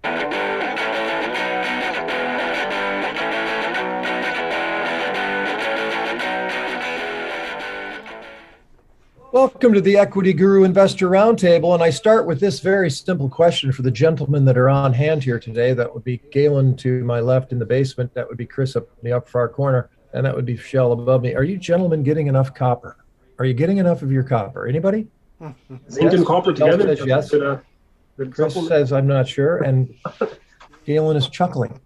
Welcome to the Equity.Guru Investor Roundtable, and I start with this very simple question for the gentlemen that are on hand here today. That would be Galen to my left in the basement, that would be Chris up in the up far corner, and that would be Shell above me. Are you gentlemen getting enough copper? Are you getting enough of your copper? Anybody? Zinc and copper together? Says yes. Chris says I'm not sure, and Galen is chuckling.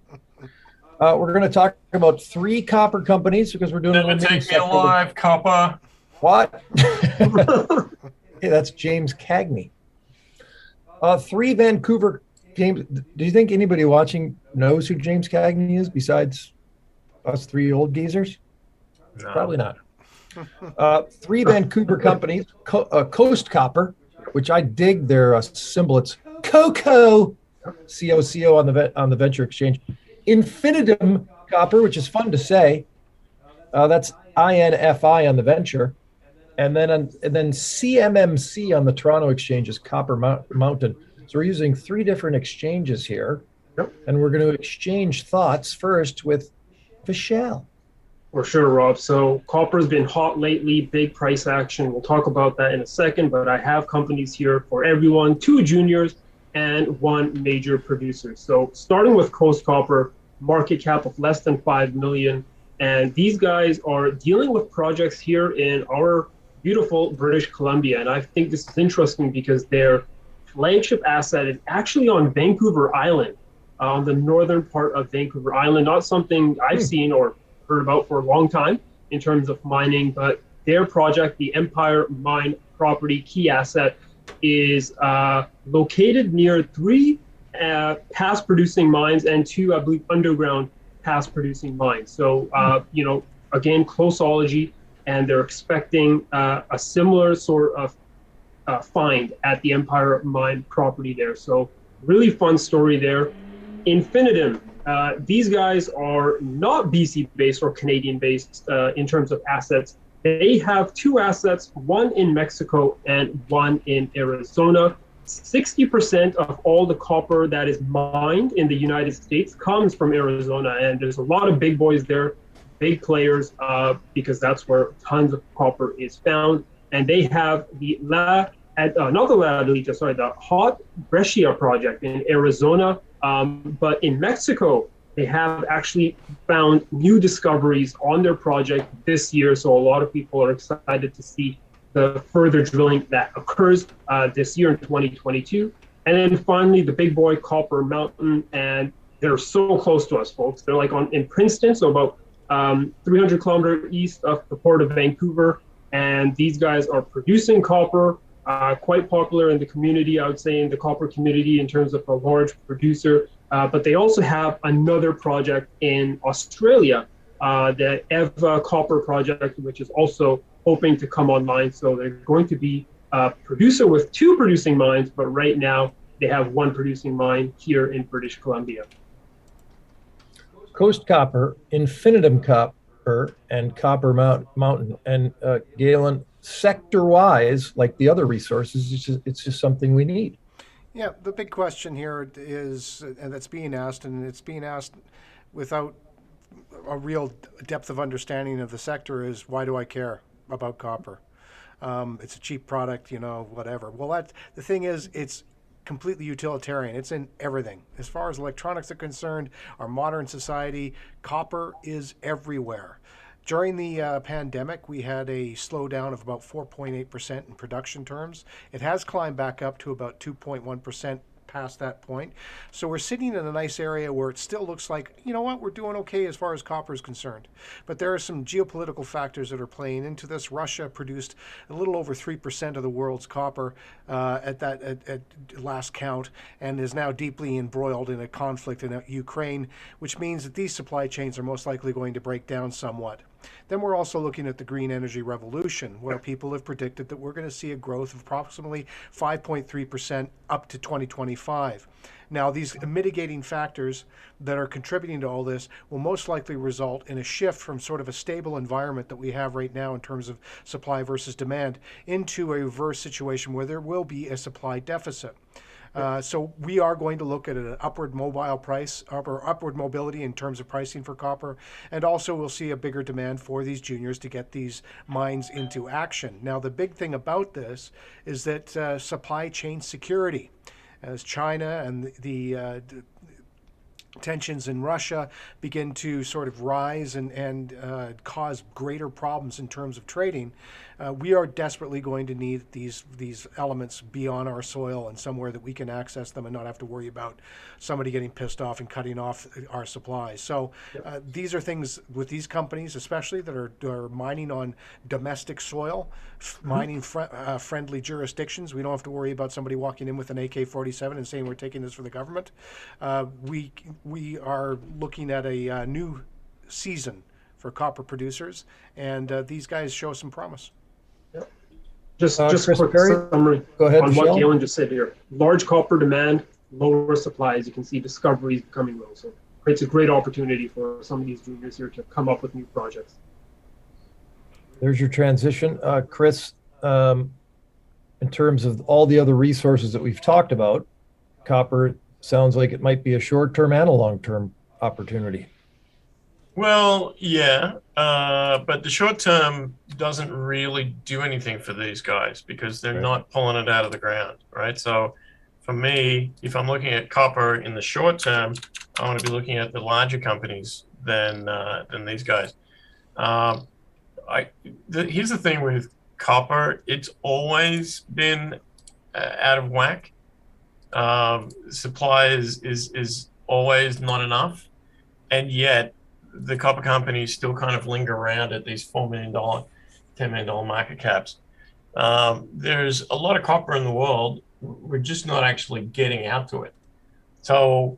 We're going to talk about 3 copper companies because we're doing Never take me alive, copper. What? Hey, that's James Cagney. 3 Vancouver James. Do you think anybody watching knows who James Cagney is besides us 3 old geezers? No. Probably not. 3 Vancouver companies, Coast Copper, which I dig their symbol. It's COCO, COCO on the venture exchange. Infinitum Copper, which is fun to say. That's INFI on the venture. And then CMMC on the Toronto exchange is Copper Mountain. So we're using 3 different exchanges here. Yep. And we're going to exchange thoughts first with Vishal. For sure, Rob. So copper's been hot lately, big price action. We'll talk about that in a second, but I have companies here for everyone, 2 juniors and 1 major producer. So starting with Coast Copper, market cap of less than 5 million. And these guys are dealing with projects here in our beautiful British Columbia. And I think this is interesting because their flagship asset is actually on Vancouver Island, on the northern part of Vancouver Island. Not something I've seen or heard about for a long time in terms of mining, but their project, the Empire Mine property key asset, is located near 3 past producing mines and 2, I believe, underground past producing mines. So, again, closeology, and they're expecting a similar sort of find at the Empire Mine property there. So really fun story there. Infinitum, these guys are not BC based or Canadian based in terms of assets. They have 2 assets, 1 in Mexico and 1 in Arizona. 60% of all the copper that is mined in the United States comes from Arizona, and there's a lot of big boys there, big players, because that's where tons of copper is found. And they have the Hot Breccia project in Arizona, but in Mexico, they have actually found new discoveries on their project this year. So a lot of people are excited to see the further drilling that occurs this year in 2022. And then finally, the big boy, Copper Mountain, and they're so close to us, folks. They're like in Princeton, so about 300 kilometers east of the port of Vancouver. And these guys are producing copper, quite popular in the community, I would say, in the copper community in terms of a large producer. But they also have another project in Australia, the EVA Copper project, which is also hoping to come online. So they're going to be a producer with 2 producing mines, but right now they have 1 producing mine here in British Columbia. Coast Copper, Infinitum Copper, and Copper Mountain. And Galen, sector-wise, like the other resources, it's just something we need. Yeah, the big question here is, and it's being asked without a real depth of understanding of the sector, is why do I care about copper? It's a cheap product, whatever. Well, the thing is, it's completely utilitarian. It's in everything. As far as electronics are concerned, our modern society, copper is everywhere. During the pandemic, we had a slowdown of about 4.8% in production terms. It has climbed back up to about 2.1% past that point. So we're sitting in a nice area where it still looks like, we're doing okay as far as copper is concerned. But there are some geopolitical factors that are playing into this. Russia produced a little over 3% of the world's copper at last count, and is now deeply embroiled in a conflict in Ukraine, which means that these supply chains are most likely going to break down somewhat. Then we're also looking at the green energy revolution, where people have predicted that we're going to see a growth of approximately 5.3% up to 2025. Now, these mitigating factors that are contributing to all this will most likely result in a shift from sort of a stable environment that we have right now in terms of supply versus demand into a reverse situation where there will be a supply deficit. So we are going to look at an upward mobility in terms of pricing for copper, and also we'll see a bigger demand for these juniors to get these mines into action. Now, the big thing about this is that supply chain security, as China and the tensions in Russia begin to sort of rise and cause greater problems in terms of trading, we are desperately going to need these elements be on our soil and somewhere that we can access them and not have to worry about somebody getting pissed off and cutting off our supplies. So these are things with these companies, especially that are mining on domestic soil, mining friendly jurisdictions. We don't have to worry about somebody walking in with an AK-47 and saying we're taking this for the government. We are looking at a new season for copper producers, and these guys show some promise. Just Chris quick Perry? summary Go ahead, on Michelle. what Galen just said here. Large copper demand, lower supply. As you can see, discoveries becoming low. So it's a great opportunity for some of these juniors here to come up with new projects. There's your transition. Chris, in terms of all the other resources that we've talked about, copper sounds like it might be a short-term and a long-term opportunity. Well, yeah, but the short term doesn't really do anything for these guys because they're not pulling it out of the ground, right? So for me, if I'm looking at copper in the short term, I want to be looking at the larger companies than these guys. Here's the thing with copper, it's always been out of whack. Supply is always not enough, and yet the copper companies still kind of linger around at these $4 million, $10 million market caps. There's a lot of copper in the world. We're just not actually getting out to it. So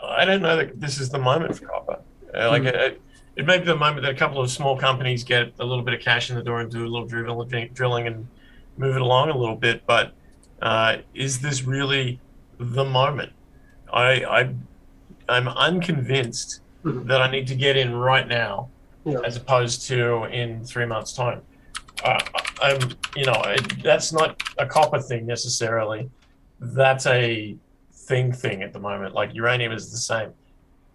I don't know that this is the moment for copper. It may be the moment that a couple of small companies get a little bit of cash in the door and do a little drilling and move it along a little bit. But is this really the moment? I'm unconvinced that I need to get in right now, as opposed to in 3 months' time. That's not a copper thing necessarily. That's a thing at the moment. Like uranium is the same.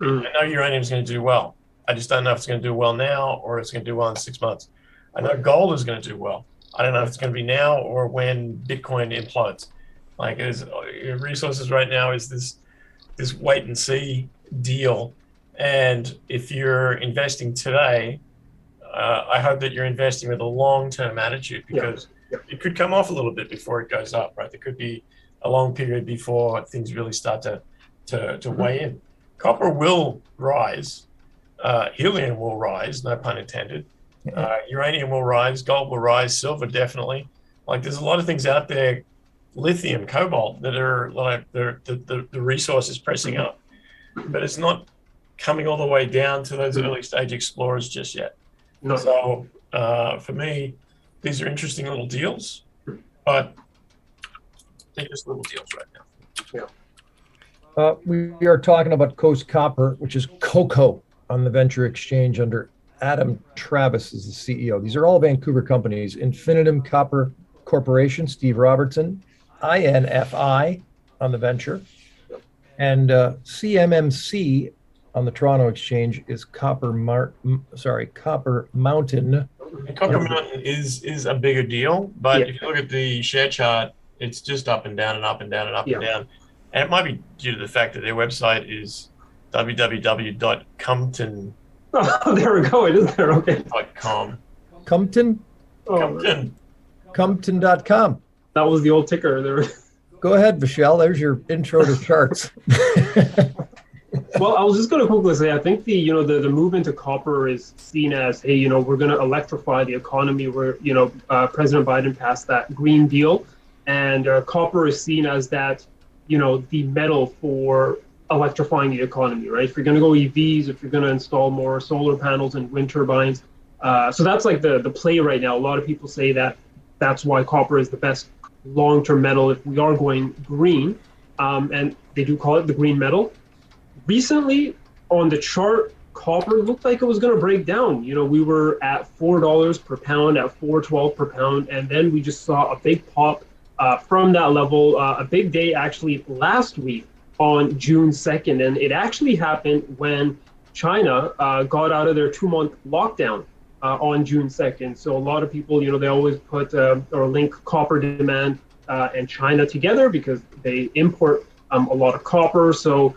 I know uranium is going to do well. I just don't know if it's going to do well now or it's going to do well in 6 months. I know gold is going to do well. I don't know if it's going to be now or when Bitcoin implodes. Like resources right now is this wait and see deal. And if you're investing today, I hope that you're investing with a long-term attitude because it could come off a little bit before it goes up, right? There could be a long period before things really start to weigh in. Copper will rise. Helium will rise, no pun intended. Uranium will rise. Gold will rise. Silver definitely. Like there's a lot of things out there, lithium, cobalt, that are like the resource is pressing up. But it's not coming all the way down to those early stage explorers just yet. So for me, these are interesting little deals, but they're just little deals right now. We are talking about Coast Copper, which is COCO on the venture exchange under Adam Travis is the CEO. These are all Vancouver companies. Infinitum Copper Corporation, Steve Robertson, INFI on the venture, and CMMC on the Toronto exchange is Copper Mountain. And Copper Mountain is a bigger deal, but if you look at the share chart, it's just up and down and up and down and up and down. And it might be due to the fact that their website is www.compton.com. Oh, there we go. It is there. Okay. Compton? Compton.com. That was the old ticker there. Go ahead, Michelle. There's your intro to charts. Well, I was just going to quickly say, I think the move into copper is seen as, hey, we're going to electrify the economy. Where President Biden passed that Green Deal, and copper is seen as that, the metal for electrifying the economy, right? If you're going to go EVs, if you're going to install more solar panels and wind turbines, so that's like the play right now. A lot of people say that that's why copper is the best long-term metal if we are going green, and they do call it the green metal. Recently, on the chart, copper looked like it was going to break down. We were at $4 per pound, at $4.12 per pound, and then we just saw a big pop from that level. A big day actually last week on June 2nd, and it actually happened when China got out of their 2-month lockdown on June 2nd. So a lot of people, they always put or link copper demand and China together because they import a lot of copper. So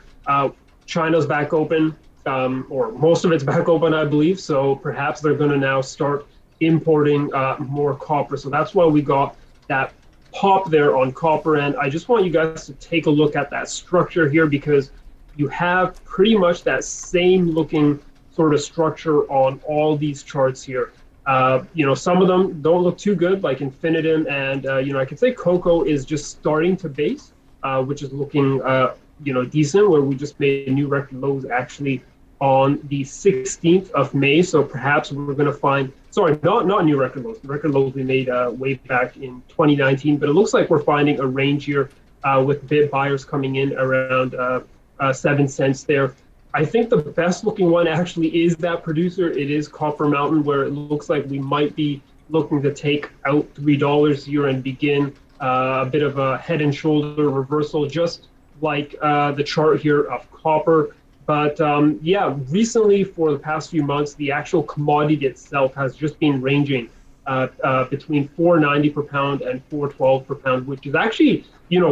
China's back open, or most of it's back open, I believe. So perhaps they're going to now start importing more copper. So that's why we got that pop there on copper. And I just want you guys to take a look at that structure here, because you have pretty much that same looking sort of structure on all these charts here. Some of them don't look too good, like Infinitum, and I can say COCO is just starting to base, which is looking decent, where we just made new record lows actually on the 16th of May. So perhaps we're going to find, sorry, not new record lows. The record lows we made way back in 2019, but it looks like we're finding a range here with bid buyers coming in around 7 cents there. I think the best looking one actually is that producer. It is Copper Mountain, where it looks like we might be looking to take out $3 here and begin a bit of a head and shoulder reversal, just like the chart here of copper. But recently for the past few months, the actual commodity itself has just been ranging between $4.90 per pound and $4.12 per pound, which is actually,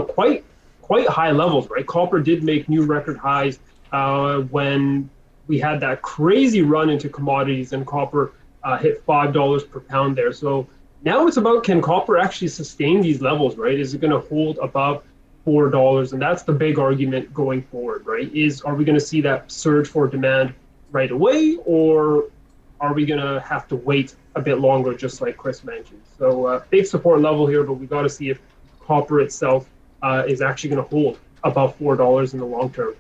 quite high levels, right? Copper did make new record highs when we had that crazy run into commodities, and copper hit $5 per pound there. So now it's about, can copper actually sustain these levels, right? Is it going to hold above $4? And that's the big argument going forward, right? Are we going to see that surge for demand right away, or are we going to have to wait a bit longer, just like Chris mentioned? So big support level here, but we got to see if copper itself is actually going to hold above $4 in the long term.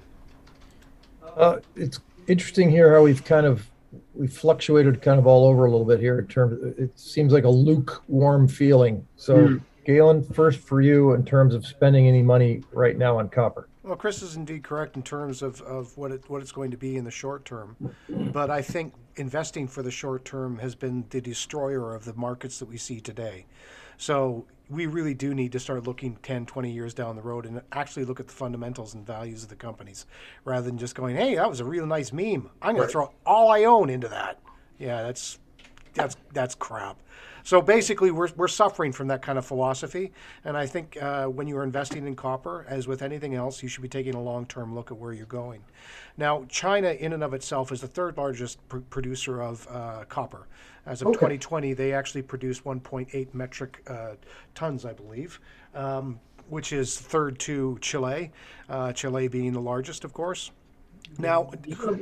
It's interesting here how we've fluctuated kind of all over a little bit here in terms of, it seems like a lukewarm feeling. So Galen, first for you in terms of spending any money right now on copper. Well, Chris is indeed correct in terms of what it's going to be in the short term. But I think investing for the short term has been the destroyer of the markets that we see today. So we really do need to start looking 10, 20 years down the road and actually look at the fundamentals and values of the companies, rather than just going, hey, that was a real nice meme, I'm going to throw all I own into that. Yeah, that's crap. So basically, we're suffering from that kind of philosophy. And I think when you're investing in copper, as with anything else, you should be taking a long-term look at where you're going. Now, China in and of itself is the third largest producer of copper. As of 2020, they actually produced 1.8 metric tons, I believe, which is third to Chile, Chile being the largest, of course. Now,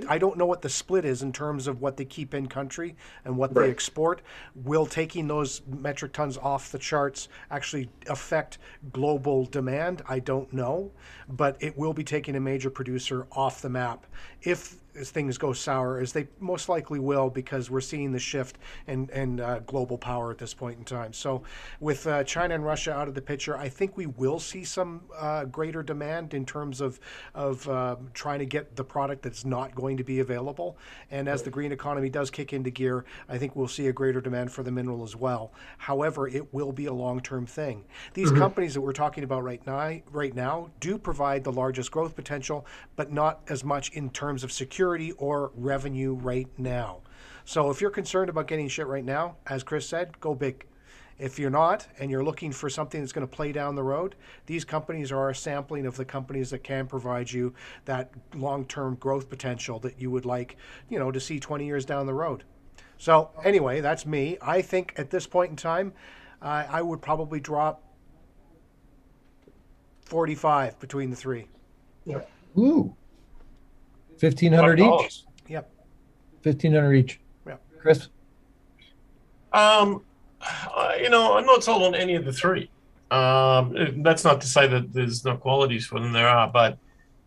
I don't know what the split is in terms of what they keep in country and what they export. Will taking those metric tons off the charts actually affect global demand? I don't know, but it will be taking a major producer off the map if things go sour, as they most likely will, because we're seeing the shift in global power at this point in time. So with China and Russia out of the picture, I think we will see some greater demand in terms of trying to get the product that's not going to be available. And as the green economy does kick into gear, I think we'll see a greater demand for the mineral as well. However, it will be a long-term thing. These companies that we're talking about right now do provide the largest growth potential, but not as much in terms of security or revenue right now. So if you're concerned about getting shit right now, as Chris said, go big. If you're not, and you're looking for something that's going to play down the road, these companies are a sampling of the companies that can provide you that long-term growth potential that you would like, to see 20 years down the road. So anyway, that's me. I think at this point in time, I would probably drop 45 between the three. Yeah. Ooh. 1,500 each? Yep. 1,500 each. Yep. Chris? I'm not sold on any of the three. That's not to say that there's no qualities for them. There are, but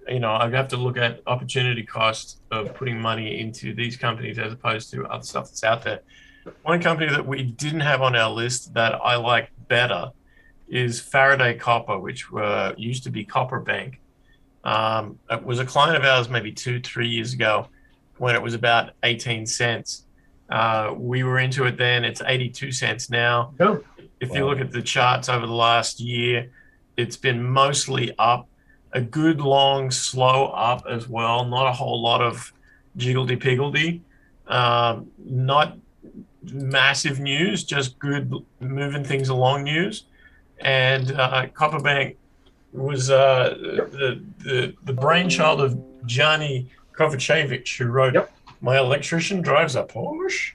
I have to look at opportunity cost of putting money into these companies as opposed to other stuff that's out there. One company that we didn't have on our list that I like better is Faraday Copper, which used to be Copper Bank. It was a client of ours maybe 2-3 years ago when it was about 18 cents. We were into it then. It's 82 cents now. Yeah. If you look at the charts over the last year, it's been mostly up, a good long slow up as well. Not a whole lot of jiggledy-piggledy. Not massive news, just good moving things along news. And Copper Bank was the brainchild of Johnny Kovacevic, who wrote My Electrician Drives a Porsche.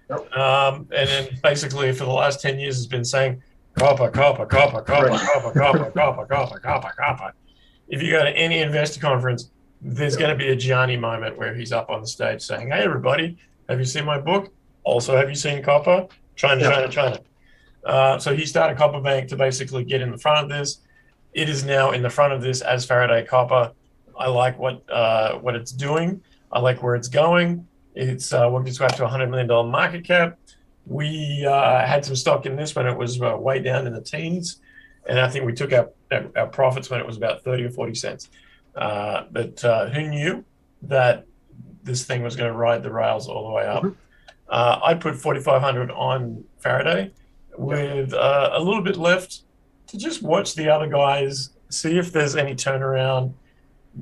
And then basically for the last 10 years has been saying copper, copper, copper, copper, copper, copper, copper, copper, copper, copper. If you go to any investor conference, there's going to be a Johnny moment where he's up on the stage saying, hey, everybody, have you seen my book? Also, have you seen copper? China, China, China. So he started Copper Bank to basically get in the front of this. It is now in the front of this as Faraday Copper. I like what it's doing. I like where it's going. It's worked its way up to $100 million market cap. We had some stock in this when it was way down in the teens. And I think we took our profits when it was about 30 or 40 cents. But who knew that this thing was going to ride the rails all the way up? I put 4,500 on Faraday with a little bit left to just watch the other guys, see if there's any turnaround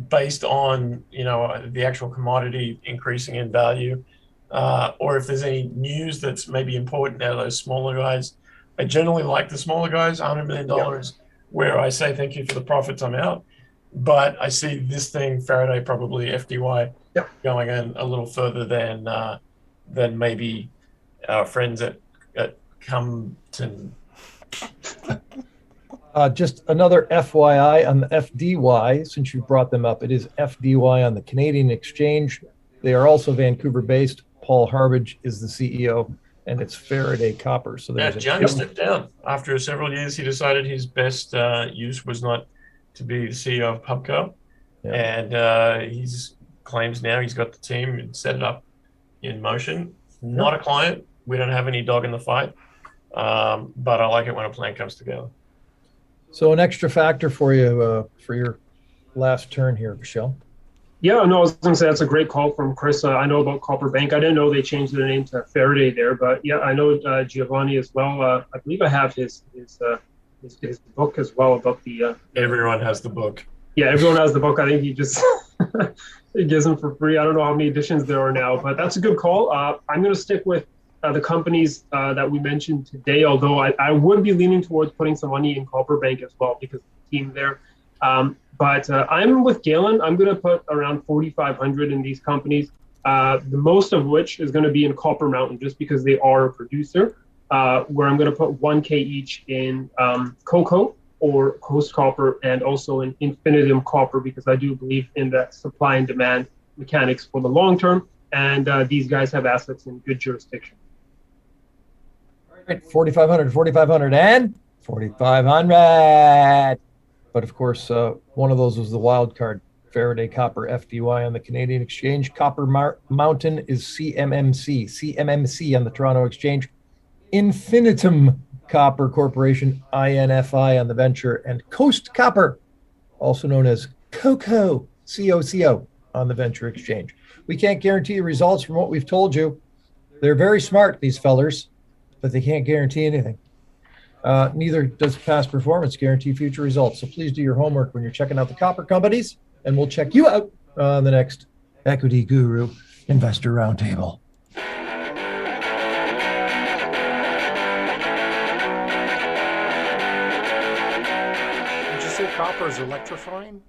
based on, the actual commodity increasing in value, or if there's any news that's maybe important out of those smaller guys. I generally like the smaller guys, $100 million, where I say thank you for the profits, I'm out. But I see this thing, Faraday, probably FDY, going in a little further than maybe our friends at Compton. Just another FYI on the FDY, since you brought them up, it is FDY on the Canadian Exchange. They are also Vancouver-based. Paul Harbage is the CEO, and it's Faraday Copper. So there's Johnny stepped down. After several years, he decided his best use was not to be the CEO of Pubco. And he claims now he's got the team and set it up in motion. Not a client. We don't have any dog in the fight. But I like it when a plan comes together. So an extra factor for you for your last turn here, Michelle. Yeah, no, I was going to say that's a great call from Chris. I know about Copper Bank. I didn't know they changed their name to Faraday there, but yeah, I know Giovanni as well. I believe I have his book as well about the. Everyone has the book. Yeah, everyone has the book. I think he just he gives them for free. I don't know how many editions there are now, but that's a good call. I'm going to stick with the companies that we mentioned today, although I would be leaning towards putting some money in Copper Bank as well because of the team there. But I'm with Galen. I'm going to put around 4,500 in these companies, the most of which is going to be in Copper Mountain just because they are a producer, where I'm going to put 1K each in COCO or Coast Copper and also in Infinitum Copper because I do believe in that supply and demand mechanics for the long term. And these guys have assets in good jurisdiction. All right, 4,500, and 4,500. But of course, one of those was the wild card, Faraday Copper FDY on the Canadian Exchange. Copper Mountain is CMMC on the Toronto Exchange. Infinitum Copper Corporation, INFI on the venture, and Coast Copper, also known as COCO, COCO on the venture exchange. We can't guarantee results from what we've told you. They're very smart, these fellers, but they can't guarantee anything. Neither does past performance guarantee future results. So please do your homework when you're checking out the copper companies, and we'll check you out on the next Equity.Guru Investor Roundtable. Did you say copper is electrifying?